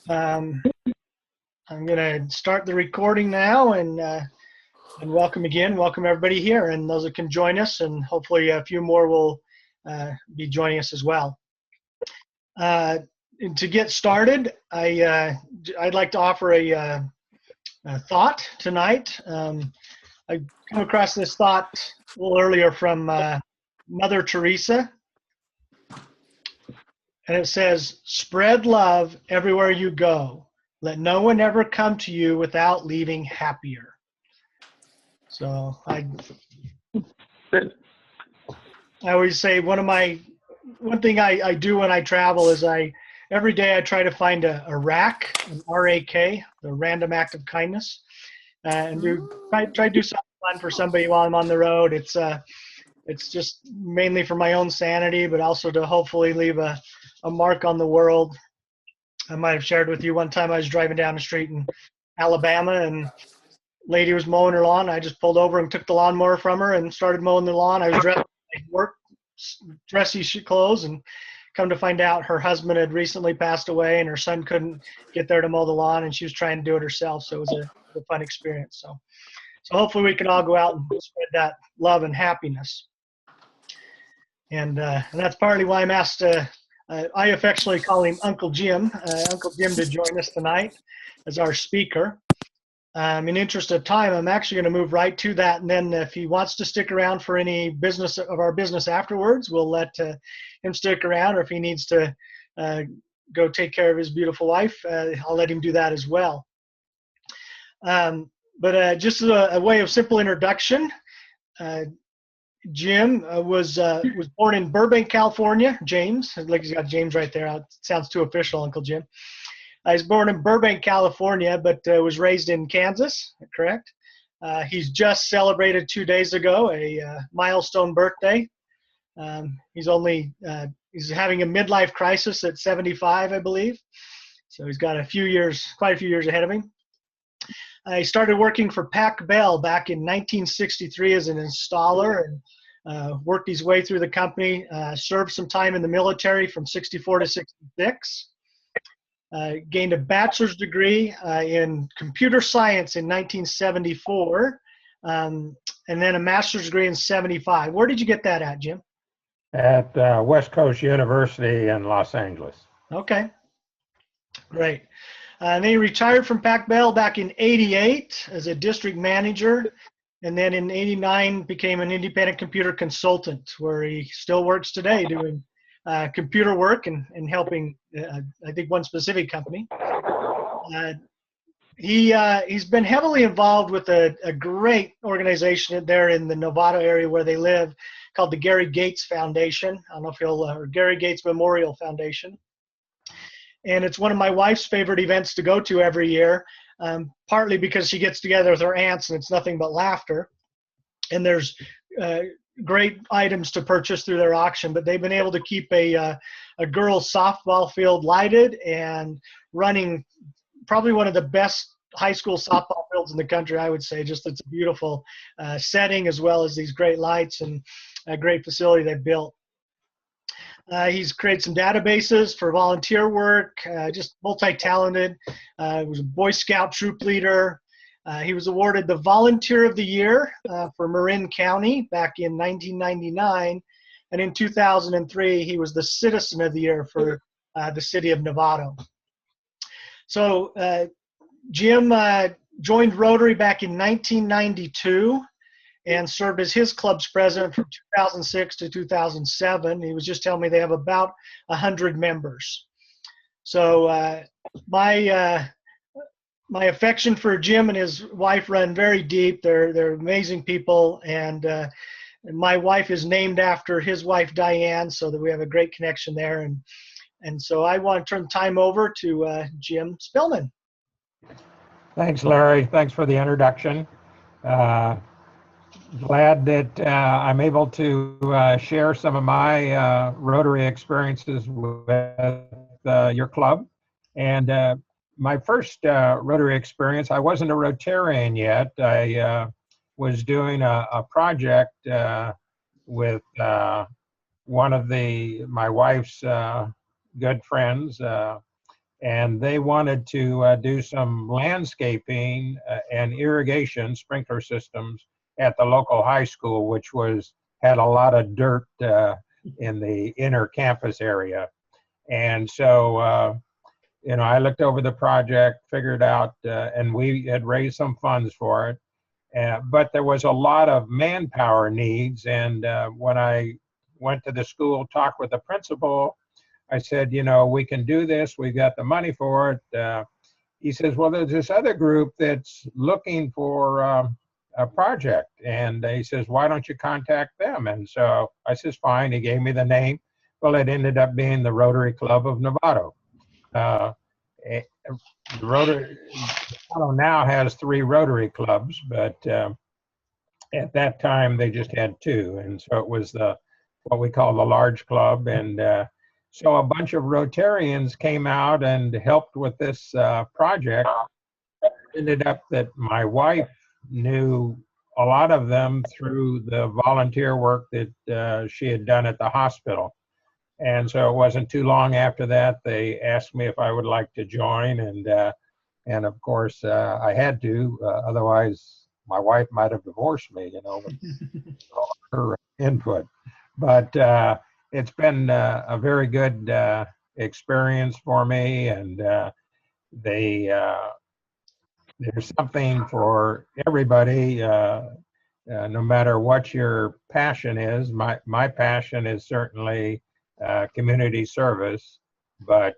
Um, I'm going to start the recording now and welcome again. Welcome everybody here and those that can join us, and hopefully a few more will be joining us as well. To get started, I'd like to offer a thought tonight. I come across this thought a little earlier from Mother Teresa, and it says, "Spread love everywhere you go. Let no one ever come to you without leaving happier." So I always say one thing I do when I travel is every day I try to find a RAK, an RAK, the random act of kindness, and try to do something fun for somebody while I'm on the road. It's just mainly for my own sanity, but also to hopefully leave a mark on the world. I might have shared with you one time I was driving down the street in Alabama and lady was mowing her lawn. I just pulled over and took the lawnmower from her and started mowing the lawn. I was dressed in work, dressy clothes, and come to find out her husband had recently passed away and her son couldn't get there to mow the lawn and she was trying to do it herself. So it was a fun experience. So hopefully we can all go out and spread that love and happiness. And that's partly why I'm asked I affectionately call him Uncle Jim to join us tonight as our speaker. In interest of time, I'm actually going to move right to that, and then if he wants to stick around for any business of our business afterwards, we'll let him stick around, or if he needs to go take care of his beautiful wife, I'll let him do that as well. But just as a way of simple introduction, Jim was born in Burbank, California. James, like he's got James right there. It sounds too official, Uncle Jim. I was born in Burbank, California, but was raised in Kansas, correct? He's just celebrated 2 days ago a milestone birthday. He's having a midlife crisis at 75, I believe. So he's got quite a few years ahead of him. He started working for Pac Bell back in 1963 as an installer and worked his way through the company, served some time in the military from 64 to 66. Gained a bachelor's degree in computer science in 1974, and then a master's degree in 75. Where did you get that at, Jim? At West Coast University in Los Angeles. Okay, great. And then he retired from Pac Bell back in 88 as a district manager, and then in 89 became an independent computer consultant, where he still works today doing computer work and helping, I think, one specific company. He's been heavily involved with a great organization there in the Navato area where they live called the Gary Gates Foundation. I don't know if or Gary Gates Memorial Foundation. And it's one of my wife's favorite events to go to every year, partly because she gets together with her aunts and it's nothing but laughter. And there's great items to purchase through their auction, but they've been able to keep a girls' softball field lighted and running, probably one of the best high school softball fields in the country, I would say. Just it's a beautiful setting, as well as these great lights and a great facility they've built. He's created some databases for volunteer work, just multi-talented. He was a Boy Scout troop leader. He was awarded the Volunteer of the Year for Marin County back in 1999. And in 2003, he was the Citizen of the Year for the city of Navato. So Jim joined Rotary back in 1992 and served as his club's president from 2006 to 2007. He was just telling me they have about 100 members. So my affection for Jim and his wife run very deep. They're amazing people, and my wife is named after his wife Diane, so that we have a great connection there. And so I want to turn the time over to Jim Spillman. Thanks, Larry. Thanks for the introduction. Glad that I'm able to share some of my Rotary experiences with your club. And my first Rotary experience, I wasn't a Rotarian yet. I was doing a project with one of my wife's good friends, and they wanted to do some landscaping and irrigation sprinkler systems at the local high school, which had a lot of dirt in the inner campus area. And so, I looked over the project, figured out, and we had raised some funds for it. But there was a lot of manpower needs. And when I went to the school, talked with the principal, I said, we can do this. We've got the money for it. He says, well, there's this other group that's looking for a project. And he says, why don't you contact them? And so I says, fine. He gave me the name. Well, it ended up being the Rotary Club of Navato. The Rotary Navato now has 3 Rotary clubs, but at that time they just had 2. And so it was what we call the large club. And so a bunch of Rotarians came out and helped with this project. It ended up that my wife knew a lot of them through the volunteer work that she had done at the hospital. And so it wasn't too long after that, they asked me if I would like to join. And of course, I had to, otherwise my wife might have divorced me, with her input. But it's been a very good experience for me, and there's something for everybody, no matter what your passion is. My passion is certainly community service, but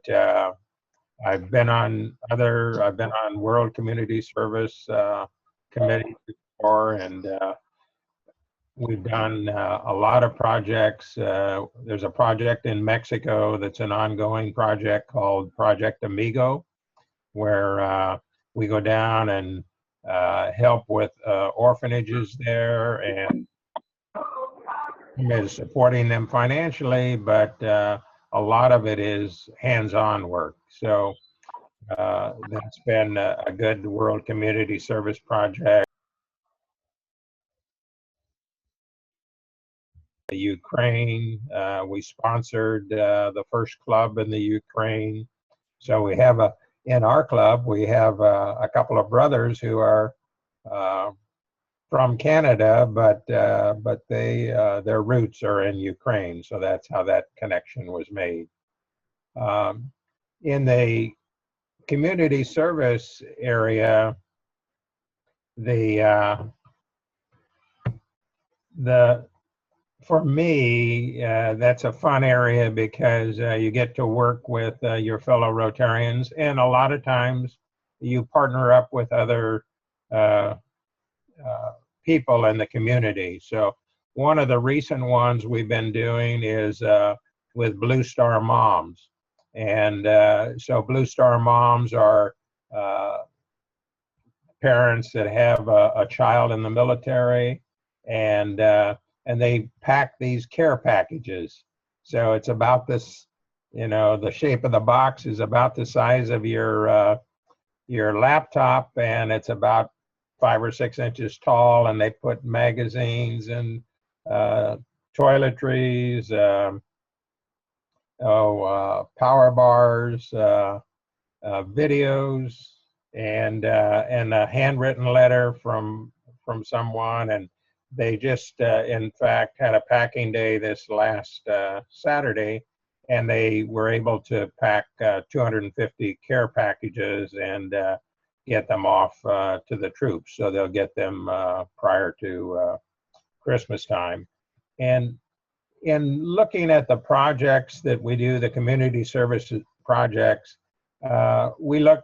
I've been on World Community Service committees before, and we've done a lot of projects. There's a project in Mexico that's an ongoing project called Project Amigo, where we go down and help with orphanages there, and is supporting them financially, but a lot of it is hands-on work. So that's been a good World Community Service project. Ukraine, we sponsored the first club in the Ukraine. So we have in our club, we have a couple of brothers who are from Canada, but their roots are in Ukraine. So that's how that connection was made. In the community service area, for me, that's a fun area because you get to work with your fellow Rotarians, and a lot of times you partner up with other people in the community. So one of the recent ones we've been doing is with Blue Star Moms. And so Blue Star Moms are parents that have a child in the military, and they pack these care packages. So it's about this, the shape of the box is about the size of your laptop, and it's about 5 or 6 inches tall, and they put magazines and toiletries, power bars, videos, and a handwritten letter from someone. And they just, in fact, had a packing day this last Saturday, and they were able to pack 250 care packages and get them off to the troops. So they'll get them prior to Christmas time. And in looking at the projects that we do, the community services projects, we look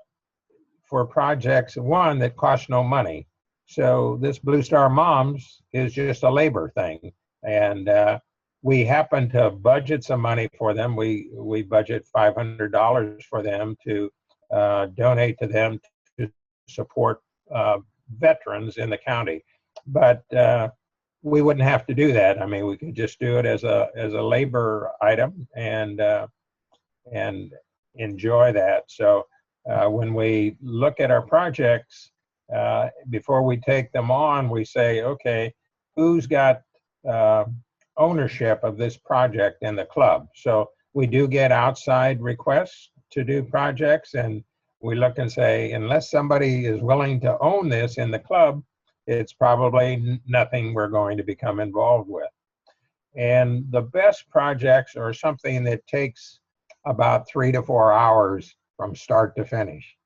for projects, one, that cost no money. So this Blue Star Moms is just a labor thing. And we happen to budget some money for them. We budget $500 for them to donate to them to support veterans in the county. But we wouldn't have to do that. I mean, we could just do it as a labor item and enjoy that. So when we look at our projects, before we take them on, we say, okay, who's got ownership of this project in the club? So we do get outside requests, to do projects, and we look and say, unless somebody is willing to own this in the club, it's probably nothing we're going to become involved with. And the best projects are something that takes about 3 to 4 hours from start to finish.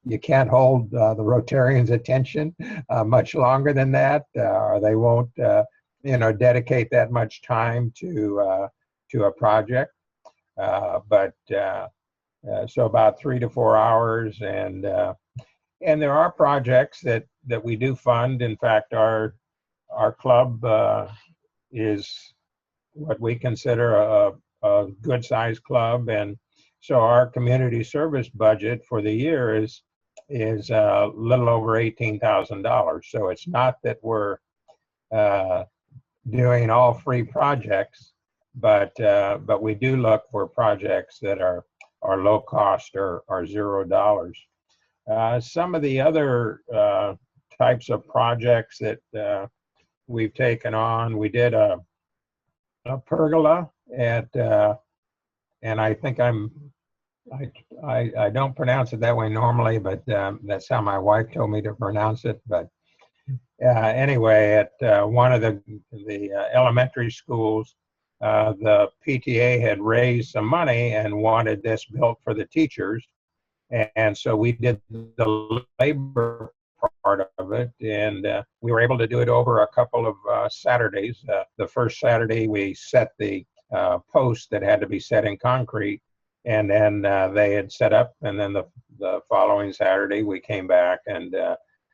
You can't hold the Rotarians' attention much longer than that, or they won't, dedicate that much time to a project. So about 3 to 4 hours, and there are projects that we do fund. In fact, our club is what we consider a good-sized club, and so our community service budget for the year is a little over $18,000. So it's not that we're doing all free projects, but we do look for projects that are low cost or $0. Some of the other types of projects that we've taken on, we did a pergola at, and I think I don't pronounce it that way normally, but that's how my wife told me to pronounce it. But anyway, at one of the elementary schools, the PTA had raised some money and wanted this built for the teachers. And so we did the labor part of it, and we were able to do it over a couple of Saturdays. The first Saturday we set the post that had to be set in concrete, and then they had set up, and then the following Saturday we came back and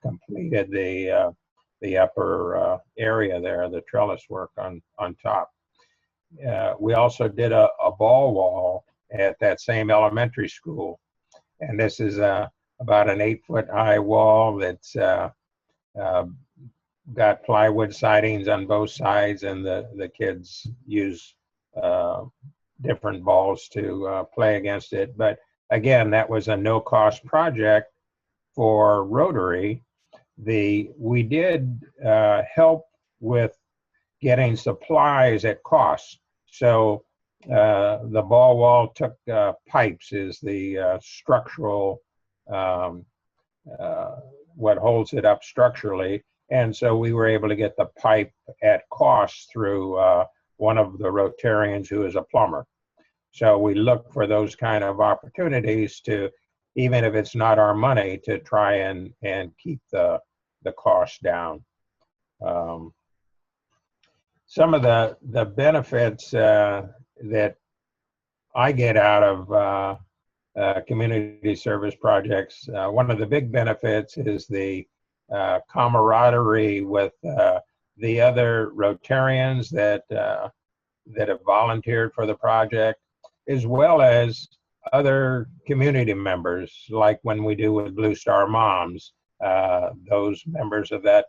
completed the upper area there, the trellis work on top. We also did a ball wall at that same elementary school, and this is about an 8-foot high wall that's got plywood sidings on both sides, and the kids use different balls to play against it. But again, that was a no-cost project for Rotary. We did help with getting supplies at cost. So the ball wall took pipes is the structural, what holds it up structurally. And so we were able to get the pipe at cost through one of the Rotarians who is a plumber. So we look for those kind of opportunities to, even if it's not our money, to try and keep the cost down. Some of the benefits that I get out of community service projects, one of the big benefits is the camaraderie with the other Rotarians that have volunteered for the project, as well as other community members, like when we do with Blue Star Moms. Those members of that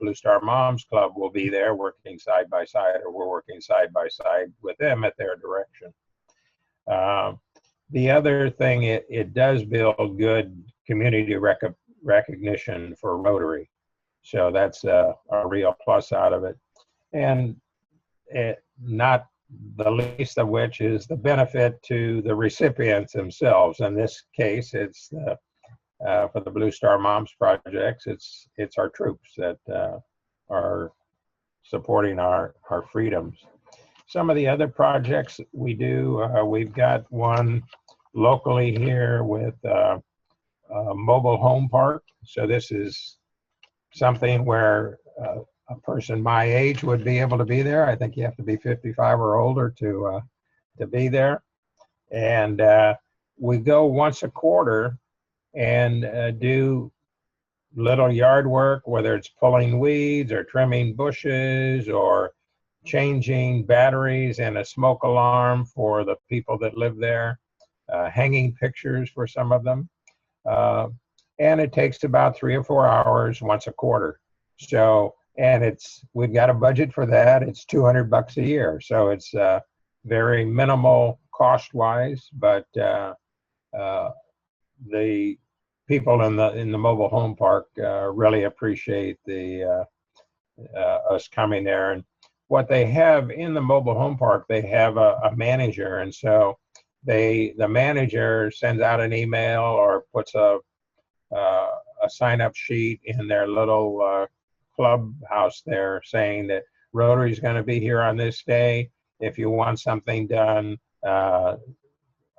Blue Star Moms Club will be there working side by side, or we're working side by side with them at their direction. The other thing, it does build good community recognition for Rotary. So that's a real plus out of it. And not the least of which is the benefit to the recipients themselves. In this case, it's for the Blue Star Moms projects, it's our troops that are supporting our freedoms. Some of the other projects we do, we've got one locally here with a mobile home park. So this is something where a person my age would be able to be there. I think you have to be 55 or older to be there. And we go once a quarter and do little yard work, whether it's pulling weeds or trimming bushes or changing batteries and a smoke alarm for the people that live there, hanging pictures for some of them. And it takes about 3 or 4 hours once a quarter. So, and we've got a budget for that. It's $200 a year. So it's very minimal cost-wise, but the people in the mobile home park really appreciate us coming there. And what they have in the mobile home park, they have a manager, and so the manager sends out an email or puts a sign-up sheet in their little clubhouse there saying that Rotary is going to be here on this day. If you want something done,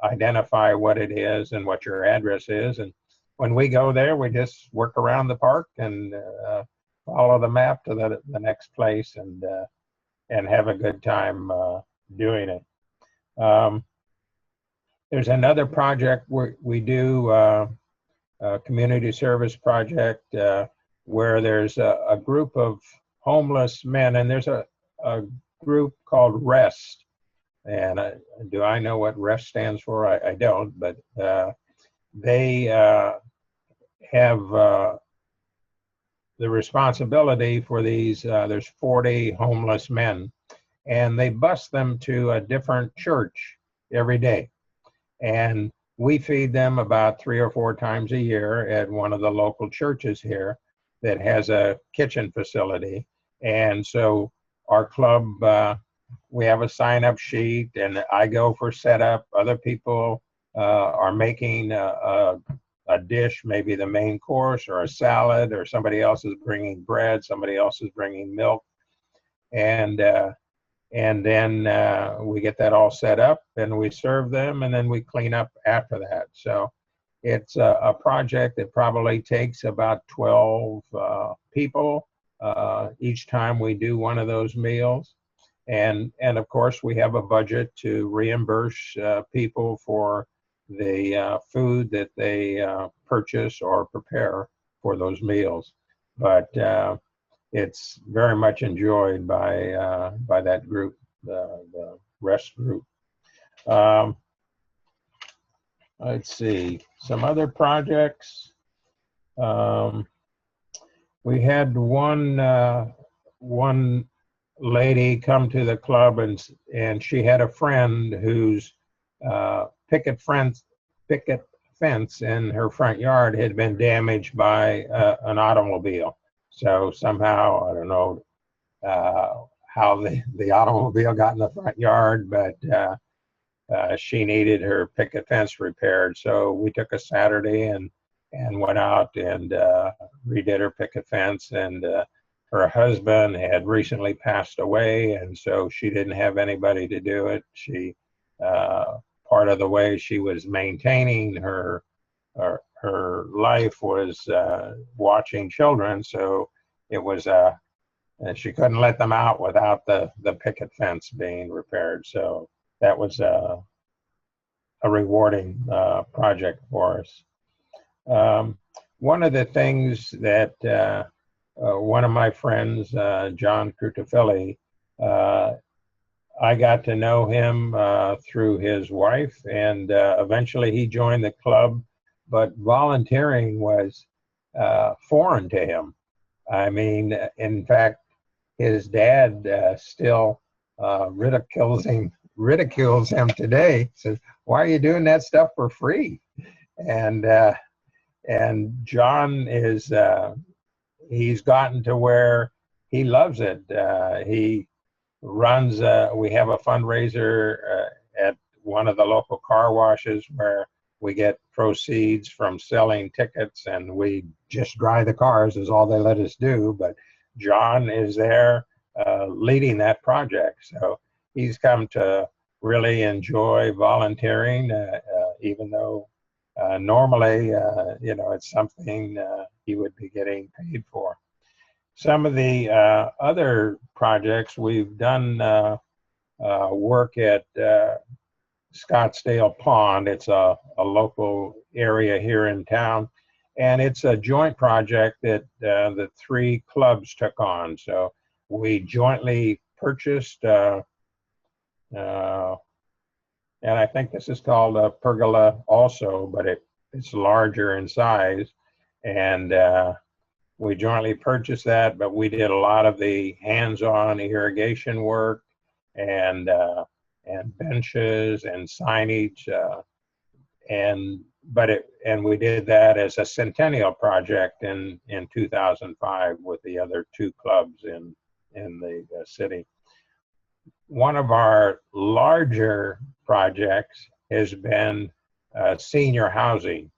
identify what it is and what your address is. And when we go there, we just work around the park and follow the map to the next place and have a good time doing it. There's another project we do, a community service project where there's a group of homeless men, and there's a group called REST. And do I know what REST stands for? I don't, but they have the responsibility for these, there's 40 homeless men, and they bus them to a different church every day. And we feed them about 3 or 4 times a year at one of the local churches here that has a kitchen facility. And so our club, we have a sign-up sheet, and I go for setup. Other people are making a dish, maybe the main course or a salad, or somebody else is bringing bread, somebody else is bringing milk. And then we get that all set up and we serve them, and then we clean up after that. So it's a project that probably takes about 12 people each time we do one of those meals. And of course, we have a budget to reimburse people for the food that they purchase or prepare for those meals. But it's very much enjoyed by that group, the REST group. Let's see, some other projects. We had one lady come to the club, and she had a friend whose picket fence in her front yard had been damaged by an automobile. So somehow, I don't know how the automobile got in the front yard, but she needed her picket fence repaired. So we took a Saturday and went out and redid her picket fence. And her husband had recently passed away, and so she didn't have anybody to do it. She part of the way she was maintaining her life was watching children, so it was she couldn't let them out without the picket fence being repaired. So that was a rewarding project for us. One of the things that one of my friends, John Crutafilli, I got to know him through his wife, and eventually he joined the club, but volunteering was foreign to him. I mean, in fact, his dad still ridicules him today. Says, "Why are you doing that stuff for free?" And John is he's gotten to where he loves it. He runs, we have a fundraiser at one of the local car washes where we get proceeds from selling tickets, and we just dry the cars is all they let us do. But John is there leading that project. So he's come to really enjoy volunteering, even though normally, it's something he would be getting paid for. Some of the other projects, we've done work at Scottsdale Pond. It's a local area here in town, and it's a joint project that the 3 clubs took on. So we jointly purchased, and I think this is called a pergola also, but it's larger in size, and we jointly purchased that, but we did a lot of the hands-on irrigation work and benches and signage, and we did that as a centennial project in 2005 with the other 2 clubs in the city. One of our larger projects has been senior housing.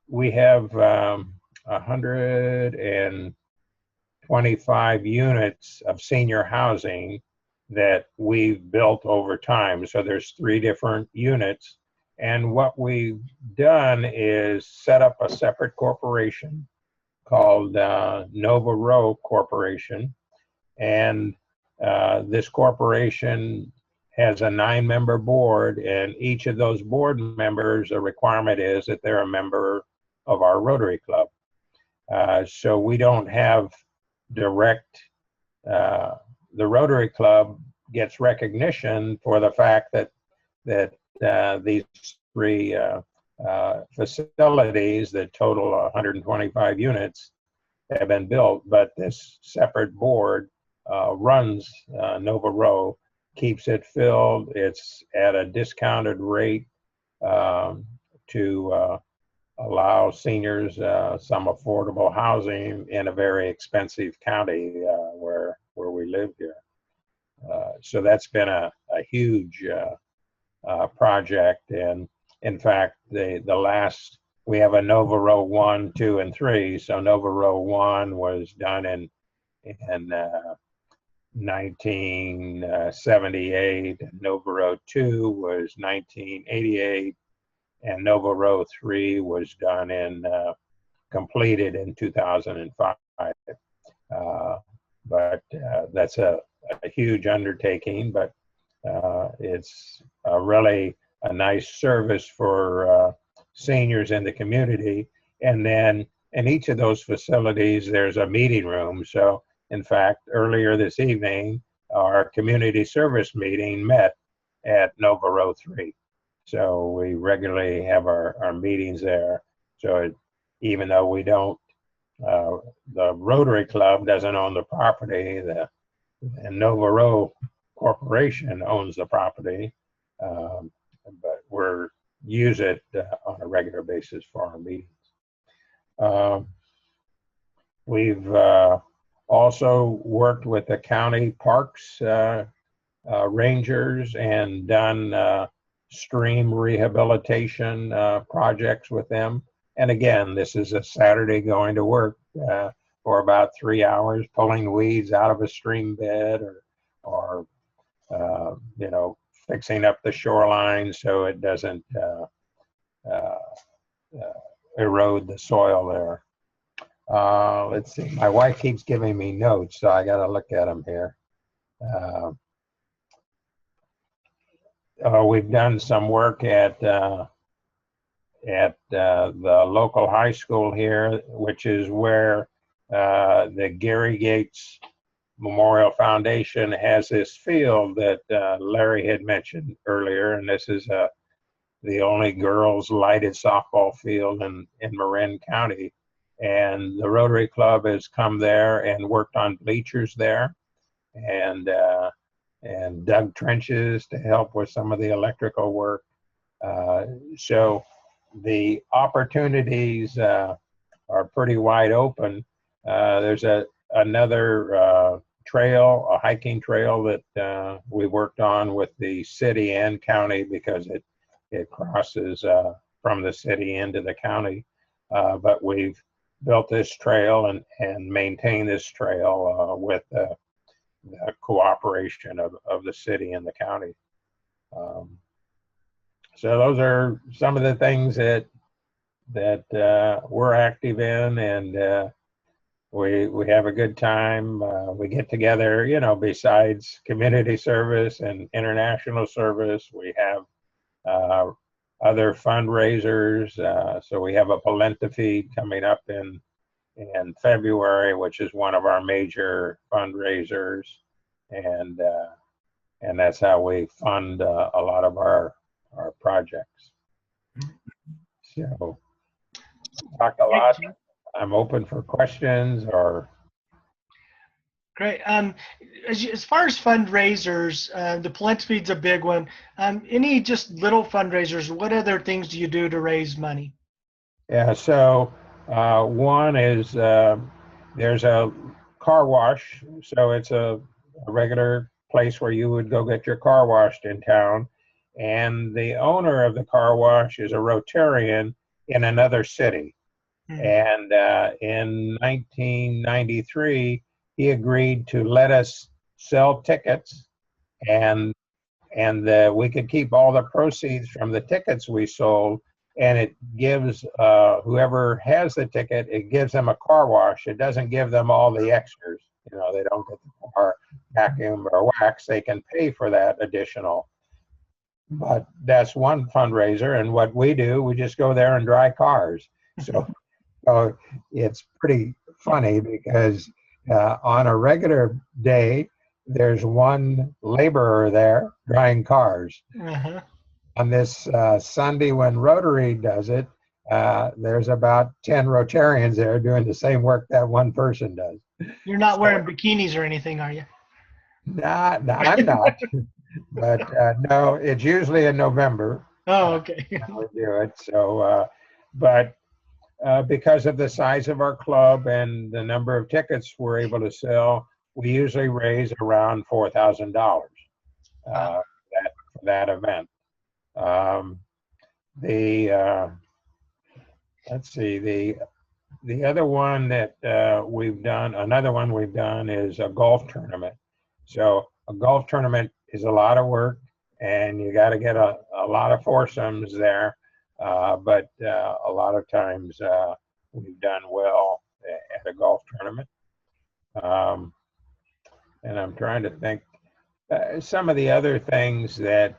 We have 125 units of senior housing that we've built over time. So there's 3 different units. And what we've done is set up a separate corporation called Navato Corporation. And this corporation has a 9-member board, and each of those board members, the requirement is that they're a member of our Rotary Club. So we don't have direct, the Rotary Club gets recognition for the fact that these 3 facilities that total 125 units have been built, but this separate board runs Navato, keeps it filled. It's at a discounted rate to allow seniors some affordable housing in a very expensive county where we live here. So that's been a huge project. And in fact, the last, we have a Navato 1, 2, and 3. So Navato 1 was done in 1978, Navato 2 was 1988, and Navato 3 was done completed in 2005. But that's a huge undertaking, but it's really a nice service for seniors in the community. And then in each of those facilities, there's a meeting room. So in fact, earlier this evening, our community service meeting met at Navato 3. So we regularly have our meetings there. So even though we don't, the Rotary Club doesn't own the property, and Navato Corporation owns the property, but we use it on a regular basis for our meetings. We've also worked with the county parks rangers and done stream rehabilitation projects with them. And again, this is a Saturday going to work for about 3 hours, pulling weeds out of a stream bed, or you know, fixing up the shoreline so it doesn't erode the soil there. Let's see, my wife keeps giving me notes, so I got to look at them here. We've done some work at the local high school here, which is where the Gary Gates Memorial Foundation has this field that Larry had mentioned earlier, and this is the only girls' lighted softball field in Marin County. And the Rotary Club has come there and worked on bleachers there, and dug trenches to help with some of the electrical work. So the opportunities are pretty wide open. There's another trail, a hiking trail that we worked on with the city and county, because it crosses from the city into the county. But we've built this trail and maintain this trail with the cooperation of the city and the county. So those are some of the things that we're active in, and we have a good time. We get together, you know, besides community service and international service, we have other fundraisers. So we have a polenta feed coming up in February, which is one of our major fundraisers, and that's how we fund a lot of our projects. So talked a lot. I'm open for questions or. Great. As far as fundraisers, the polenta feed's a big one. Any just little fundraisers, what other things do you do to raise money? Yeah, so one is there's a car wash. So it's a regular place where you would go get your car washed in town. and the owner of the car wash is a Rotarian in another city. And in 1993, he agreed to let us sell tickets, and we could keep all the proceeds from the tickets we sold, and it gives whoever has the ticket, it gives them a car wash. It doesn't give them all the extras. You know, they don't get the car vacuum or wax. They can pay for that additional. But that's one fundraiser, and what we do, we just go there and dry cars. So it's pretty funny because on a regular day, there's one laborer there drying cars. On this Sunday when Rotary does it, there's about 10 Rotarians there doing the same work that one person does. You're not wearing bikinis or anything, are you? No, I'm not. But no, it's usually in November. Oh, okay. We do it. So, but because of the size of our club and the number of tickets we're able to sell, we usually raise around $4,000 for that event. Let's see, the other one that we've done, another one we've done is a golf tournament. So a golf tournament is a lot of work, and you got to get a lot of foursomes there. But a lot of times we've done well at a golf tournament. And I'm trying to think some of the other things that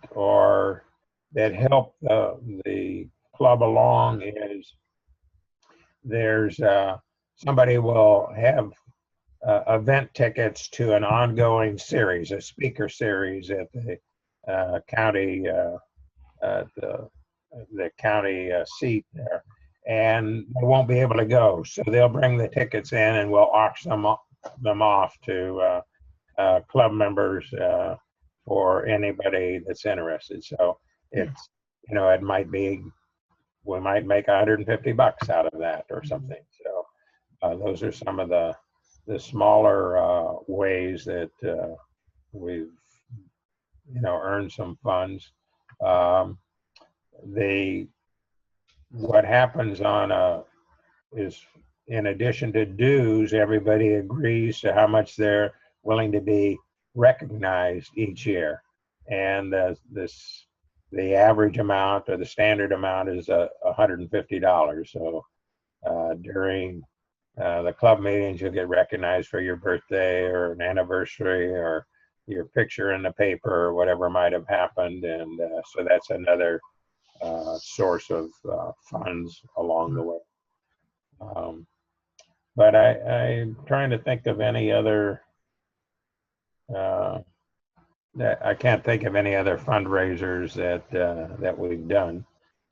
help the club along is there's somebody will have event tickets to an ongoing series, a speaker series at the county the county seat there, and they won't be able to go, so they'll bring the tickets in and we'll auction them off to club members for anybody that's interested. So it's, you know, it might be, we might make $150 out of that or something. So those are some of the smaller ways that we've, you know, earned some funds. What happens is, in addition to dues, everybody agrees to how much they're willing to be recognized each year, and the average amount or the standard amount is $150. So during the club meetings, you'll get recognized for your birthday or an anniversary or your picture in the paper or whatever might have happened, and so that's another source of funds along the way. But I'm trying to think of any other, I can't think of any other fundraisers that we've done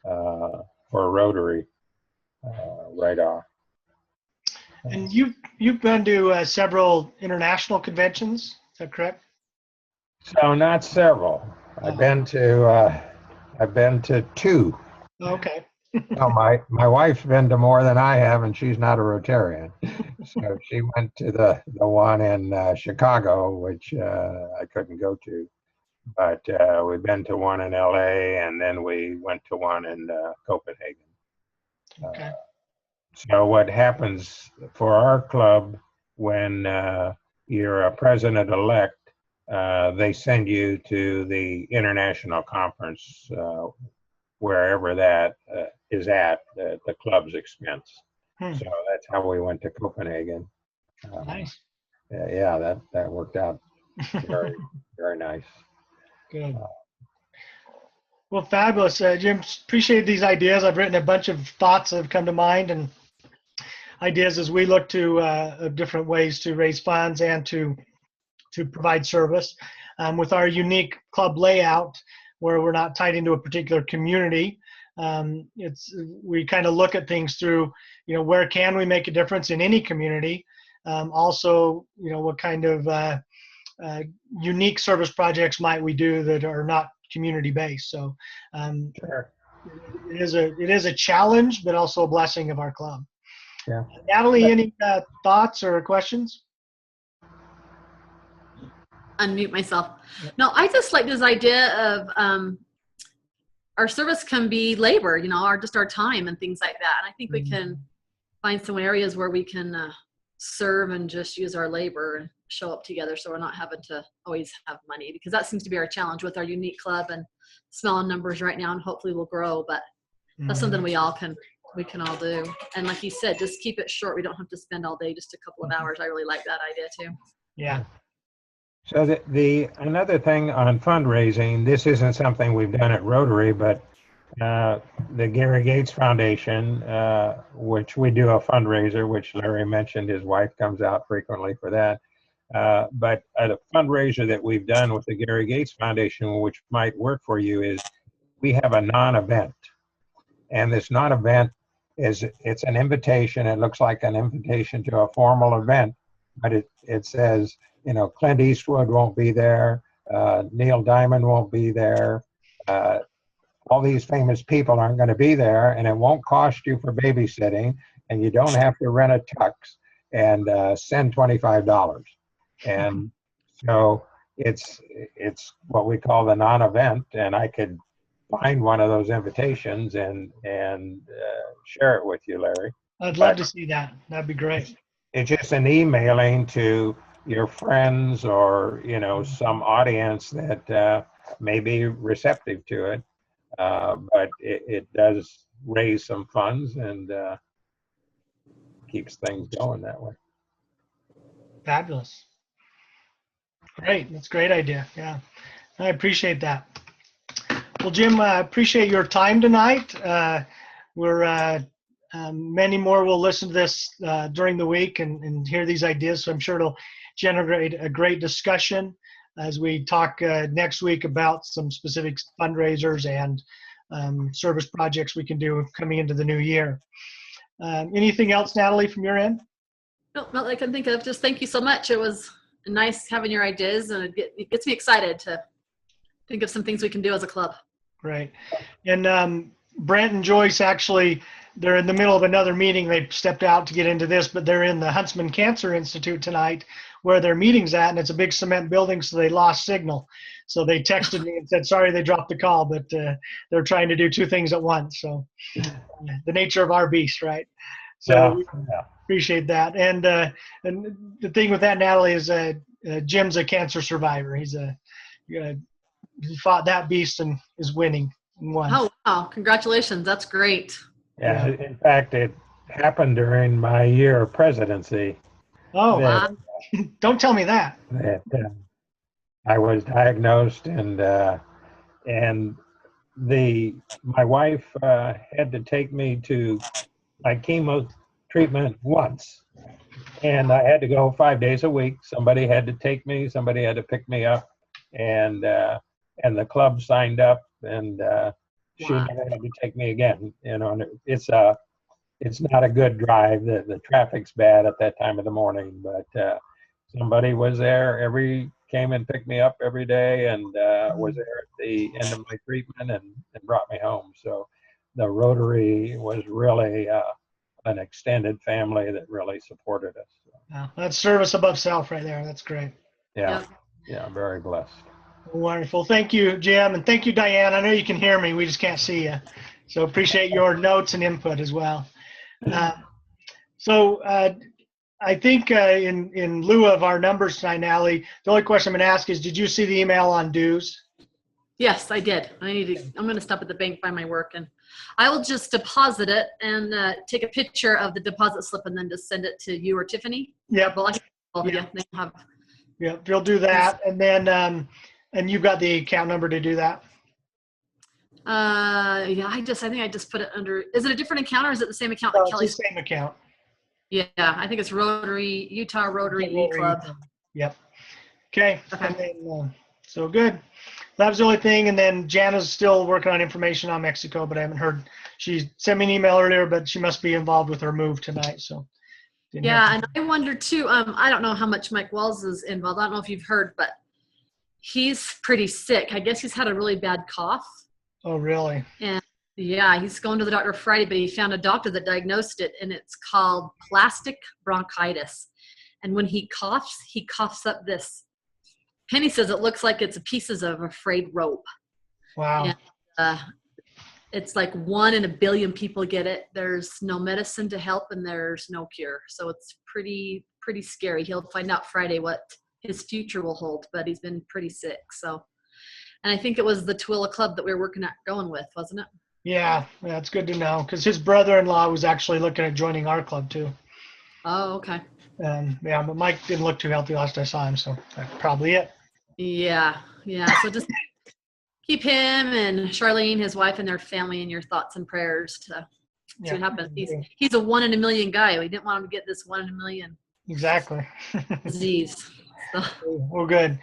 for Rotary right off. And you've been to several international conventions, is that correct? So not several. I've been to two. Okay. No, my wife's been to more than I have, and she's not a Rotarian. So she went to the one in Chicago, which I couldn't go to. But we've been to one in LA, and then we went to one in Copenhagen. Okay. So what happens for our club when you're a president-elect, they send you to the international conference, wherever that is at the club's expense. So that's how we went to Copenhagen. Nice. Yeah, that worked out very, very nice. Good. Well, fabulous, Jim. Appreciate these ideas. I've written a bunch of thoughts that have come to mind and ideas as we look to different ways to raise funds and to provide service. With our unique club layout, where we're not tied into a particular community, we kind of look at things through, you know, where can we make a difference in any community? Also, you know, what kind of unique service projects might we do that are not community based? So Sure. it is a challenge, but also a blessing of our club. Yeah. Natalie, any thoughts or questions? Unmute myself. No, I just like this idea of our service can be labor, you know, just our time and things like that. And I think we can find some areas where we can serve and just use our labor and show up together, so we're not having to always have money, because that seems to be our challenge with our unique club and small numbers right now, and hopefully we'll grow. But that's something we can all do. And like you said, just keep it short. We don't have to spend all day, just a couple of hours. I really like that idea too. Yeah. So the another thing on fundraising, this isn't something we've done at Rotary, but the Gary Gates Foundation, which we do a fundraiser, which Larry mentioned, his wife comes out frequently for that. But a fundraiser that we've done with the Gary Gates Foundation, which might work for you, is we have a non-event. And this non-event it's an invitation. It looks like an invitation to a formal event, but it says, you know, Clint Eastwood won't be there, Neil Diamond won't be there, all these famous people aren't going to be there, and it won't cost you for babysitting, and you don't have to rent a tux and send $25. And so it's what we call the non-event, and I could find one of those invitations and share it with you, Larry. I'd love to see that. That'd be great. It's just an emailing to your friends or, you know, some audience that may be receptive to it. But it does raise some funds and keeps things going that way. Fabulous. Great. That's a great idea. Yeah. I appreciate that. Well, Jim, I appreciate your time tonight. Many more will listen to this during the week and hear these ideas, so I'm sure it'll generate a great discussion as we talk next week about some specific fundraisers and service projects we can do coming into the new year. Anything else, Natalie, from your end? No, not that I can think of. Just thank you so much. It was nice having your ideas, and it gets me excited to think of some things we can do as a club. Great. And Brent and Joyce, actually, they're in the middle of another meeting. They stepped out to get into this, but they're in the Huntsman Cancer Institute tonight where their meeting's at, and it's a big cement building, so they lost signal. So they texted me and said, sorry, they dropped the call, but they're trying to do two things at once. So the nature of our beast, right? So yeah. Appreciate that. And the thing with that, Natalie, is Jim's a cancer survivor. He fought that beast and is winning and won. Oh, wow. Congratulations. That's great. Yeah. In fact, it happened during my year of presidency. Oh, wow. Don't tell me that. I was diagnosed, and my wife had to take me to my chemo treatment once, and I had to go 5 days a week. Somebody had to take me, somebody had to pick me up, and the club signed up, and she never had to take me again. You know, and it's not a good drive. The traffic's bad at that time of the morning, but somebody was there came and picked me up every day, and was there at the end of my treatment and brought me home. So the Rotary was really an extended family that really supported us. Wow, that's service above self right there. That's great. Yeah, very blessed. Wonderful. Thank you, Jim, and thank you, Diane. I know you can hear me. We just can't see you. So appreciate your notes and input as well. I think in lieu of our numbers tonight, Natalie, the only question I'm going to ask is, did you see the email on dues? Yes, I did. I'm going to stop at the bank by my work, and I will just deposit it and take a picture of the deposit slip and then just send it to you or Tiffany. Yep. Yep, you'll do that. And then, and you've got the account number to do that? Yeah, I think I just put it under, is it a different account or is it the same account? No, it's the same account. Yeah, I think it's Utah Rotary eClub. Yep. Okay. And then, so good. That was the only thing. And then Jana's still working on information on Mexico, but I haven't heard. She sent me an email earlier, but she must be involved with her move tonight. So. Yeah, and I wonder too, I don't know how much Mike Wells is involved. I don't know if you've heard, but he's pretty sick. I guess he's had a really bad cough. Oh, really? And yeah, he's going to the doctor Friday, but he found a doctor that diagnosed it, and it's called plastic bronchitis. And when he coughs up this. Penny says it looks like it's pieces of a frayed rope. Wow. And, it's like 1 in a billion people get it. There's no medicine to help and there's no cure. So it's pretty scary. He'll find out Friday what his future will hold, but he's been pretty sick. So, and I think it was the Tooele Club that we were going with, wasn't it? Yeah, it's good to know because his brother-in-law was actually looking at joining our club too. Oh, okay. Yeah, but Mike didn't look too healthy last I saw him, so that's probably it. Yeah. So just keep him and Charlene, his wife, and their family in your thoughts and prayers to see what happens. He's a 1 in a million guy. We didn't want him to get this 1 in a million Exactly. disease. So. Well, good.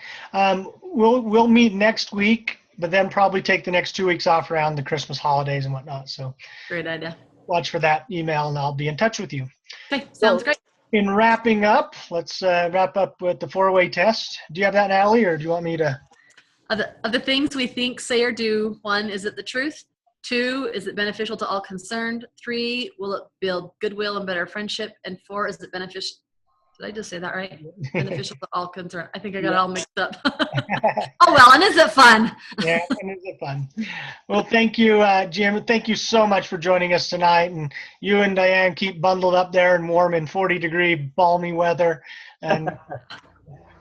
We'll meet next week, but then probably take the next 2 weeks off around the Christmas holidays and whatnot. So Great idea. Watch for that email, and I'll be in touch with you. Okay, sounds great. In wrapping up, let's wrap up with the 4-way test. Do you have that, Natalie, or do you want me to? Of the things we think, say, or do, 1, is it the truth? 2, is it beneficial to all concerned? 3, will it build goodwill and better friendship? And 4, is it beneficial? Did I just say that right? Beneficial to all concerned. I think I got it all mixed up. Oh, well, and is it fun? Yeah, and is it fun? Well, thank you, Jim. Thank you so much for joining us tonight. And you and Diane keep bundled up there and warm in 40-degree balmy weather. And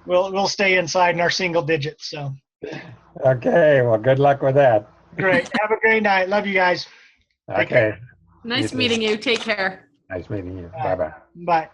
we'll stay inside in our single digits. So. Okay, well, good luck with that. Great. Have a great night. Love you guys. Okay. Nice meeting you. Take care. Nice meeting you. Bye-bye. Bye.